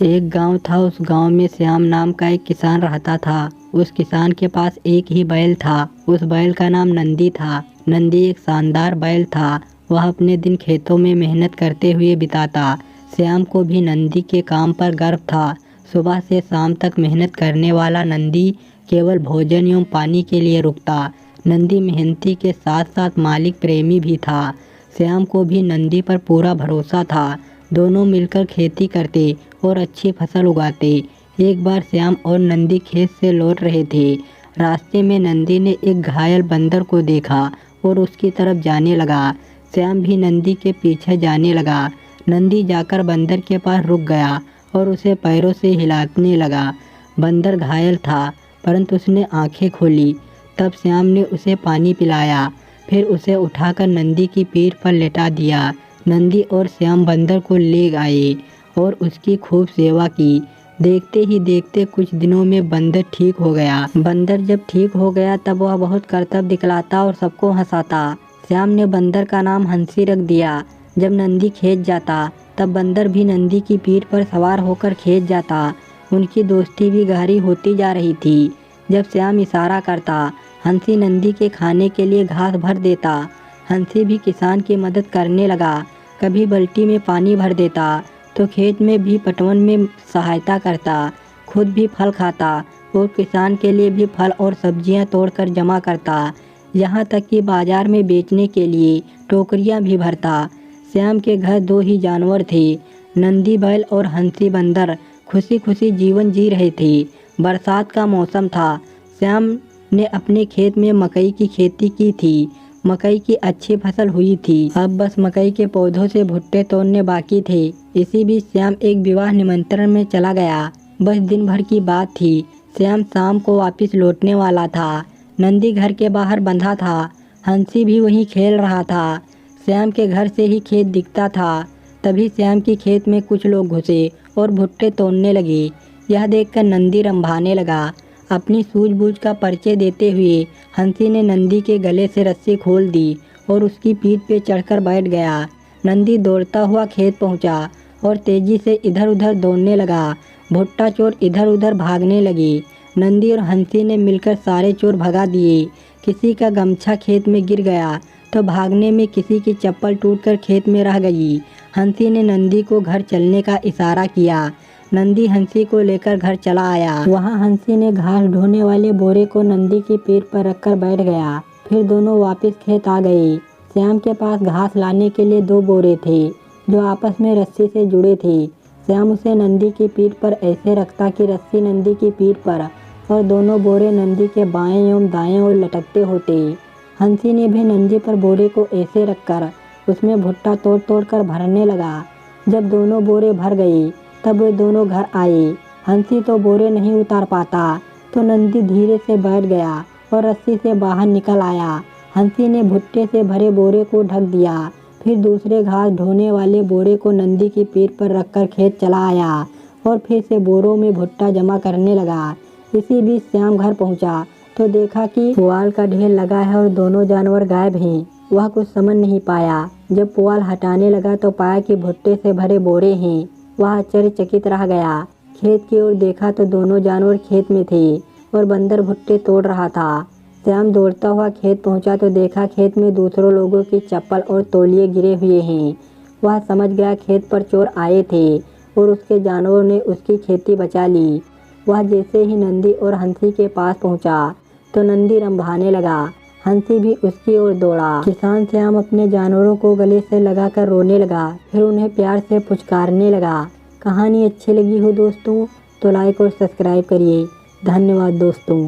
एक गांव था। उस गांव में श्याम नाम का एक किसान रहता था। उस किसान के पास एक ही बैल था। उस बैल का नाम नंदी था। नंदी एक शानदार बैल था। वह अपने दिन खेतों में मेहनत करते हुए बिताता। श्याम को भी नंदी के काम पर गर्व था। सुबह से शाम तक मेहनत करने वाला नंदी केवल भोजन एवं पानी के लिए रुकता। नंदी मेहनती के साथ साथ मालिक प्रेमी भी था। श्याम को भी नंदी पर पूरा भरोसा था। दोनों मिलकर खेती करते और अच्छी फसल उगाते। एक बार श्याम और नंदी खेत से लौट रहे थे। रास्ते में नंदी ने एक घायल बंदर को देखा और उसकी तरफ जाने लगा। श्याम भी नंदी के पीछे जाने लगा। नंदी जाकर बंदर के पास रुक गया और उसे पैरों से हिलाने लगा। बंदर घायल था, परंतु उसने आंखें खोली। तब श्याम ने उसे पानी पिलाया, फिर उसे उठाकर नंदी की पीठ पर लेटा दिया। नंदी और श्याम बंदर को ले आए और उसकी खूब सेवा की। देखते ही देखते कुछ दिनों में बंदर ठीक हो गया। बंदर जब ठीक हो गया तब वह बहुत करतब दिखलाता और सबको हंसाता। श्याम ने बंदर का नाम हंसी रख दिया। जब नंदी खेत जाता तब बंदर भी नंदी की पीठ पर सवार होकर खेत जाता। उनकी दोस्ती भी गहरी होती जा रही थी। जब श्याम इशारा करता, हंसी नंदी के खाने के लिए घास भर देता। हंसी भी किसान की मदद करने लगा। कभी बाल्टी में पानी भर देता तो खेत में भी पटवन में सहायता करता। खुद भी फल खाता और किसान के लिए भी फल और सब्जियां तोड़कर जमा करता। यहाँ तक कि बाजार में बेचने के लिए टोकरियां भी भरता। श्याम के घर दो ही जानवर थे, नंदी बैल और हंसी बंदर। खुशी खुशी जीवन जी रहे थे। बरसात का मौसम था। श्याम ने अपने खेत में मकई की खेती की थी। मकई की अच्छी फसल हुई थी। अब बस मकई के पौधों से भुट्टे तोड़ने बाकी थे। इसी बीच श्याम एक विवाह निमंत्रण में चला गया। बस दिन भर की बात थी। श्याम शाम को वापस लौटने वाला था। नंदी घर के बाहर बंधा था। हंसी भी वहीं खेल रहा था। श्याम के घर से ही खेत दिखता था। तभी श्याम की खेत में कुछ लोग घुसे और भुट्टे तोड़ने लगे। यह देखकर नंदी रंभाने लगा। अपनी सूझबूझ का परिचय देते हुए हंसी ने नंदी के गले से रस्सी खोल दी और उसकी पीठ पे चढ़कर बैठ गया। नंदी दौड़ता हुआ खेत पहुंचा और तेजी से इधर उधर दौड़ने लगा। भुट्टा चोर इधर उधर भागने लगे। नंदी और हंसी ने मिलकर सारे चोर भगा दिए। किसी का गमछा खेत में गिर गया तो भागने में किसी की चप्पल टूटकर खेत में रह गई। हंसी ने नंदी को घर चलने का इशारा किया। नंदी हंसी को लेकर घर चला आया। वहाँ हंसी ने घास ढोने वाले बोरे को नंदी की पीठ पर रखकर बैठ गया। फिर दोनों वापस खेत आ गए। श्याम के पास घास लाने के लिए दो बोरे थे जो आपस में रस्सी से जुड़े थे। श्याम उसे नंदी की पीठ पर ऐसे रखता कि रस्सी नंदी की पीठ पर और दोनों बोरे नंदी के बाएं एवं दाएं ओर लटकते होते। हंसी ने भी नंदी पर बोरे को ऐसे रखकर उसमें भुट्टा तोड़ तोड़ कर भरने लगा। जब दोनों बोरे भर गए तब वे दोनों घर आए। हंसी तो बोरे नहीं उतार पाता तो नंदी धीरे से बैठ गया और रस्सी से बाहर निकल आया। हंसी ने भुट्टे से भरे बोरे को ढक दिया। फिर दूसरे घास ढोने वाले बोरे को नंदी की पीठ पर रखकर खेत चला आया और फिर से बोरों में भुट्टा जमा करने लगा। इसी बीच श्याम घर पहुंचा तो देखा कि पुआल का ढेर लगा है और दोनों जानवर गायब हैं। वह कुछ समझ नहीं पाया। जब पुआल हटाने लगा तो पाया कि भुट्टे से भरे बोरे हैं। वह आश्चर्यचकित रह गया। खेत की ओर देखा तो दोनों जानवर खेत में थे और बंदर भुट्टे तोड़ रहा था। श्याम दौड़ता हुआ खेत पहुंचा तो देखा खेत में दूसरों लोगों की चप्पल और तौलिए गिरे हुए हैं। वह समझ गया खेत पर चोर आए थे और उसके जानवरों ने उसकी खेती बचा ली। वह जैसे ही नंदी और हंसी के पास पहुंचा तो नंदी रंभाने लगा। हंसी भी उसकी ओर दौड़ा। किसान श्याम अपने जानवरों को गले से लगाकर रोने लगा। फिर उन्हें प्यार से पुचकारने लगा। कहानी अच्छी लगी हो दोस्तों तो लाइक और सब्सक्राइब करिए। धन्यवाद दोस्तों।